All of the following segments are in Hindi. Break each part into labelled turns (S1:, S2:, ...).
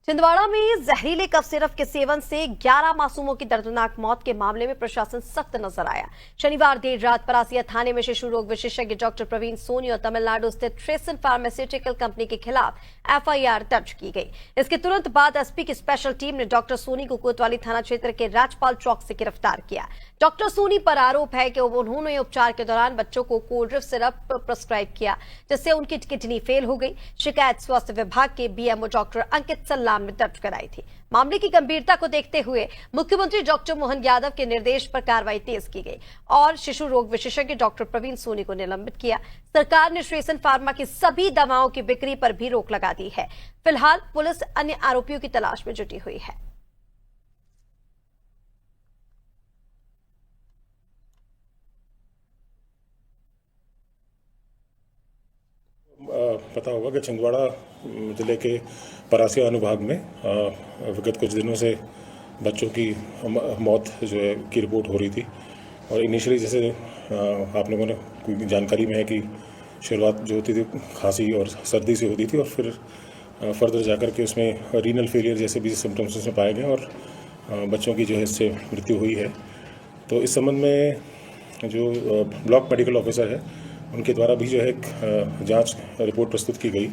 S1: छिंदवाड़ा में जहरीले कफ सिरप के सेवन से 11 मासूमों की दर्दनाक मौत के मामले में प्रशासन सख्त नजर आया। शनिवार देर रात परासिया थाने में शिशु रोग विशेषज्ञ डॉक्टर प्रवीण सोनी और तमिलनाडु स्थित ट्रेसन फार्मास्यूटिकल कंपनी के खिलाफ एफआईआर दर्ज की गई। इसके तुरंत बाद एसपी की स्पेशल टीम ने डॉक्टर सोनी को कोतवाली थाना क्षेत्र के राजपाल चौक से गिरफ्तार किया। डॉक्टर सोनी पर आरोप है कि उन्होंने उपचार के दौरान बच्चों को कोल्ड ड्रिप सिरप प्रिस्क्राइब किया, जिससे उनकी किडनी फेल हो गई। शिकायत स्वास्थ्य विभाग के बीएमओ डॉक्टर अंकित सल्लाम ने दर्ज कराई थी। मामले की गंभीरता को देखते हुए मुख्यमंत्री डॉक्टर मोहन यादव के निर्देश पर कार्रवाई तेज की गई और शिशु रोग विशेषज्ञ डॉक्टर प्रवीण सोनी को निलंबित किया। सरकार ने ट्रेसन फार्मा की सभी दवाओं की बिक्री पर भी रोक लगा दी है। फिलहाल पुलिस अन्य आरोपियों की तलाश में जुटी हुई है।
S2: पता होगा कि छिंदवाड़ा जिले के परासिया अनुभाग में विगत कुछ दिनों से बच्चों की मौत जो है की रिपोर्ट हो रही थी। और इनिशियली जैसे आप लोगों ने कोई जानकारी में है कि शुरुआत जो होती थी खांसी और सर्दी से होती थी और फिर फर्दर जाकर के उसमें रीनल फेलियर जैसे भी सिम्टम्स उसमें पाए गए और बच्चों की जो है इससे मृत्यु हुई है। तो इस संबंध में जो ब्लॉक मेडिकल ऑफिसर है उनके द्वारा भी जो है एक जांच रिपोर्ट प्रस्तुत की गई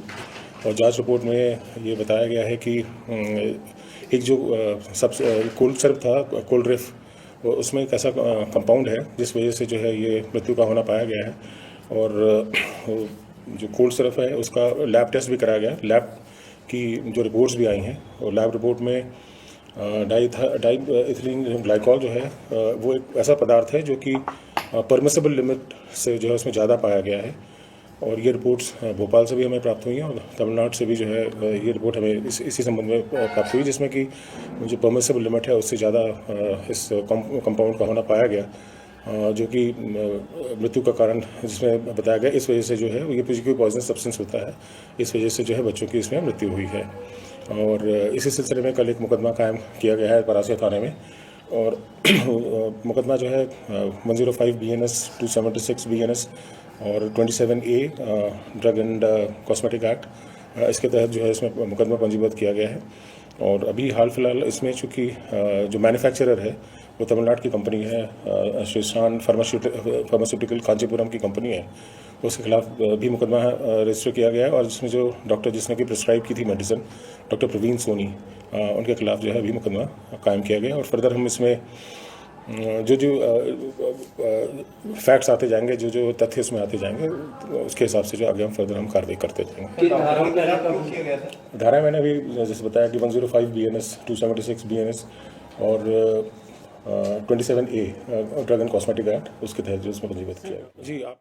S2: और जांच रिपोर्ट में ये बताया गया है कि एक जो कोल्ड सिरप था कोल्ड ड्रिप उसमें एक ऐसा कंपाउंड है जिस वजह से जो है ये मृत्यु का होना पाया गया है। और जो कोल्ड सिरप है उसका लैब टेस्ट भी कराया गया। लैब की जो रिपोर्ट्स भी आई हैं और लैब रिपोर्ट में डाइइथिलीन ग्लाइकॉल जो है वो एक ऐसा पदार्थ है जो कि परमिसेबल लिमिट से जो है उसमें ज़्यादा पाया गया है। और ये रिपोर्ट्स भोपाल से भी हमें प्राप्त हुई हैं और तमिलनाडु से भी जो है ये रिपोर्ट हमें इसी संबंध में प्राप्त हुई, जिसमें कि जो परमिसेबल लिमिट है उससे ज़्यादा इस कंपाउंड का होना पाया गया, जो कि मृत्यु का कारण जिसमें बताया गया। इस वजह से जो है ये कोई पॉइजनस सब्सटेंस होता है, इस वजह से जो है बच्चों की इसमें मृत्यु हुई है। और इसी सिलसिले में कल एक मुकदमा कायम किया गया है परासिया थाने में और मुकदमा जो है 105 BNS 276 BNS और 27A drug and cosmetic act, इसके तहत जो है इसमें मुकदमा पंजीबद्ध किया गया है। और अभी हाल फिलहाल इसमें चूँकि जो मैन्युफैक्चरर है वो तमिलनाडु की कंपनी है, श्रीशान फार्मास्यूटिकल कांचीपुरम की कंपनी है, उसके खिलाफ भी मुकदमा रजिस्टर किया गया है। और जिसमें जो डॉक्टर जिसने कि प्रिस्क्राइब की थी मेडिसिन डॉक्टर प्रवीण सोनी, उनके खिलाफ जो है अभी मुकदमा कायम किया गया। और फर्दर हम इसमें जो फैक्ट्स आते जाएंगे, जो तथ्य इसमें आते जाएंगे, उसके हिसाब से जो आगे हम फर्दर हम कार्रवाई करते जाएंगे। धारा मैंने अभी जैसे बताया कि 105 BNS 276 BNS और 27A drug and cosmetic act, उसके तहत जो इसमें पंजीबद्ध किया गया। जी आप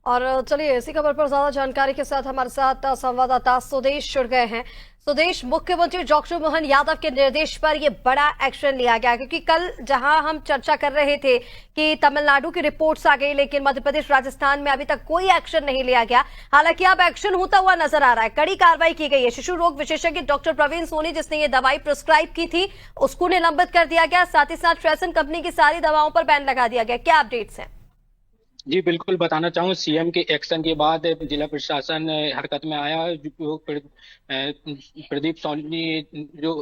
S1: और चलिए इसी खबर पर ज्यादा जानकारी के साथ हमारे साथ संवाददाता सुदेश जुड़ गए हैं। सुदेश, मुख्यमंत्री डॉक्टर मोहन यादव के निर्देश पर यह बड़ा एक्शन लिया गया, क्योंकि कल जहां हम चर्चा कर रहे थे कि तमिलनाडु की रिपोर्ट्स आ गई, लेकिन मध्य प्रदेश राजस्थान में अभी तक कोई एक्शन नहीं लिया गया। हालांकि अब एक्शन होता हुआ नजर आ रहा है, कड़ी कार्रवाई की गई है। शिशु रोग विशेषज्ञ डॉक्टर प्रवीण सोनी जिसने ये दवाई प्रिस्क्राइब की थी उसको निलंबित कर दिया गया, साथ ही साथ ट्रेसन कंपनी की सारी दवाओं पर बैन लगा दिया गया। क्या अपडेट्स हैं?
S3: जी बिल्कुल बताना चाहूँ, सीएम के एक्शन के बाद जिला प्रशासन हरकत में आया। जो प्रदीप सोनी जो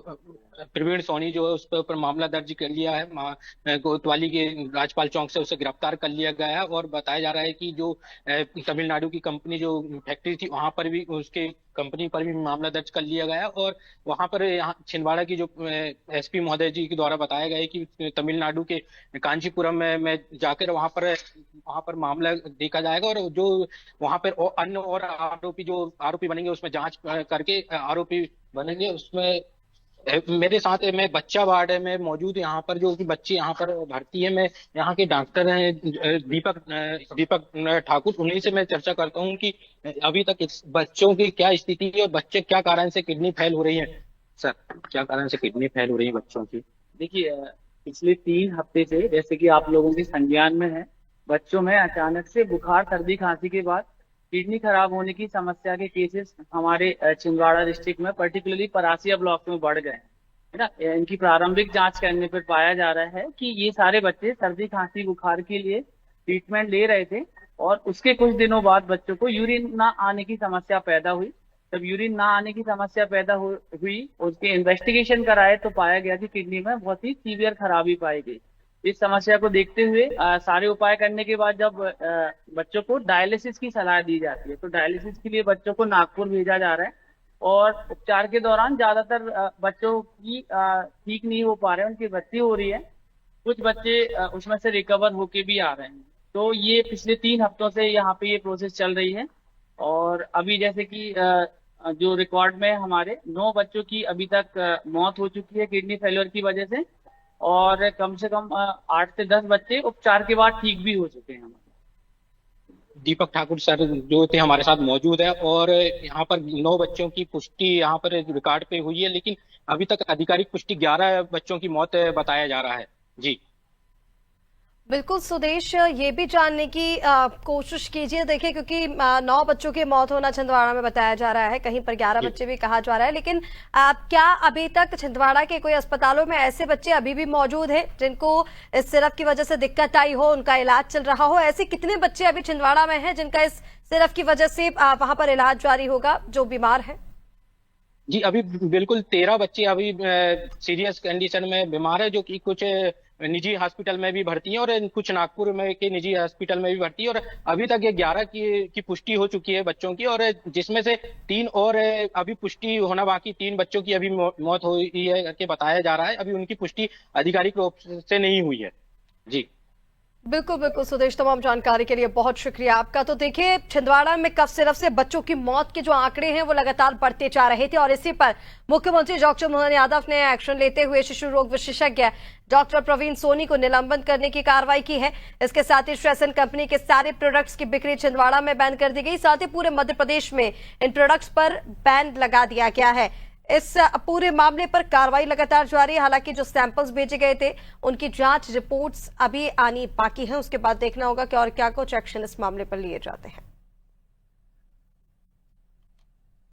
S3: प्रवीण सोनी जो है उस पर ऊपर मामला दर्ज कर लिया है। कोतवाली के राजपाल चौक से उसे गिरफ्तार कर लिया गया है और बताया जा रहा है कि जो तमिलनाडु की कंपनी जो फैक्ट्री थी वहां पर भी उसके कंपनी पर भी मामला दर्ज कर लिया गया। और वहां पर यहाँ छिंदवाड़ा की जो एसपी महोदय जी के द्वारा बताया गया है कि तमिलनाडु के कांचीपुरम में जाकर वहां पर मामला देखा जाएगा और जो वहां पर अन्य और आरोपी बनेंगे उसमें जांच करके आरोपी बनेंगे। उसमें मेरे साथ मैं बच्चा वार्ड है, मैं मौजूद यहाँ पर जो कि बच्चे यहाँ पर भर्ती है, मैं यहाँ के डॉक्टर हैं दीपक ठाकुर, उन्हीं से मैं चर्चा करता हूँ कि अभी तक बच्चों की क्या स्थिति है और बच्चे क्या कारण से किडनी फेल हो रही है। सर, क्या कारण से किडनी फेल हो रही है बच्चों की?
S4: देखिए, पिछले 3 हफ्ते से जैसे कि आप लोगों के संज्ञान में है, बच्चों में अचानक से बुखार सर्दी खांसी के बाद किडनी खराब होने की समस्या के केसेस हमारे छिंदवाड़ा डिस्ट्रिक्ट में पर्टिकुलरली परासिया ब्लॉक में बढ़ गए हैं, है ना। इनकी प्रारंभिक जांच करने पर पाया जा रहा है कि ये सारे बच्चे सर्दी खांसी बुखार के लिए ट्रीटमेंट ले रहे थे और उसके कुछ दिनों बाद बच्चों को यूरिन ना आने की समस्या पैदा हुई, जब यूरिन ना आने की समस्या पैदा हुई, उसके इन्वेस्टिगेशन कराए तो पाया गया कि किडनी में बहुत ही सीवियर खराबी पाई गई। इस समस्या को देखते हुए सारे उपाय करने के बाद जब बच्चों को डायलिसिस की सलाह दी जाती है, तो डायलिसिस के लिए बच्चों को नागपुर भेजा जा रहा है। और उपचार के दौरान ज्यादातर बच्चों की ठीक नहीं हो पा रहे हैं, उनकी मृत्यु हो रही है। कुछ बच्चे उसमें से रिकवर होके भी आ रहे हैं। तो ये पिछले 3 हफ्तों से यहाँ पे ये प्रोसेस चल रही है। और अभी जैसे कि जो रिकॉर्ड में हमारे 9 बच्चों की अभी तक मौत हो चुकी है किडनी फेलियर की वजह से, और कम से कम 8 से 10 बच्चे उपचार के बाद ठीक भी हो चुके हैं।
S3: दीपक ठाकुर सर जो थे हमारे साथ मौजूद है, और यहाँ पर 9 बच्चों की पुष्टि यहाँ पर रिकॉर्ड पे हुई है, लेकिन अभी तक आधिकारिक पुष्टि 11 बच्चों की मौत बताया जा रहा है। जी
S1: बिल्कुल सुदेश, ये भी जानने की कोशिश कीजिए। देखिए, क्योंकि 9 बच्चों की मौत होना छिंदवाड़ा में बताया जा रहा है, कहीं पर 11 बच्चे भी कहा जा रहा है, लेकिन क्या अभी तक छिंदवाड़ा के कोई अस्पतालों में ऐसे बच्चे अभी भी मौजूद हैं जिनको इस सिरप की वजह से दिक्कत आई हो, उनका इलाज चल रहा हो? ऐसे कितने बच्चे अभी छिंदवाड़ा में हैं जिनका इस सिरप की वजह से वहां पर इलाज जारी होगा, जो बीमार है?
S3: जी, अभी बिल्कुल 13 बच्चे अभी सीरियस कंडीशन में बीमार है, जो कि कुछ निजी हॉस्पिटल में भी भर्ती है और कुछ नागपुर में के निजी हॉस्पिटल में भी भर्ती है। और अभी तक ये 11 की पुष्टि हो चुकी है बच्चों की, और जिसमें से 3 और अभी पुष्टि होना बाकी। 3 बच्चों की अभी मौत हुई है करके बताया जा रहा है, अभी उनकी पुष्टि आधिकारिक रूप से नहीं हुई है। जी
S1: बिल्कुल बिल्कुल सुदेश, तमाम जानकारी के लिए बहुत शुक्रिया आपका। तो देखिए, छिंदवाड़ा में कफ सिरप से बच्चों की मौत के जो आंकड़े हैं वो लगातार बढ़ते जा रहे थे, और इसी पर मुख्यमंत्री डॉक्टर मोहन यादव ने एक्शन लेते हुए शिशु रोग विशेषज्ञ डॉक्टर प्रवीण सोनी को निलंबन करने की कार्रवाई की है। इसके साथ ही श्रेसन कंपनी के सारे प्रोडक्ट्स की बिक्री छिंदवाड़ा में बैन कर दी गई। साथ ही पूरे मध्य प्रदेश में इन प्रोडक्ट्स पर बैन लगा दिया गया है। इस पूरे मामले पर कार्रवाई लगातार जारी है। हालांकि जो सैंपल्स भेजे गए थे उनकी जांच रिपोर्ट्स अभी आनी बाकी है, उसके बाद देखना होगा कि और क्या कुछ एक्शन इस मामले पर लिए जाते हैं।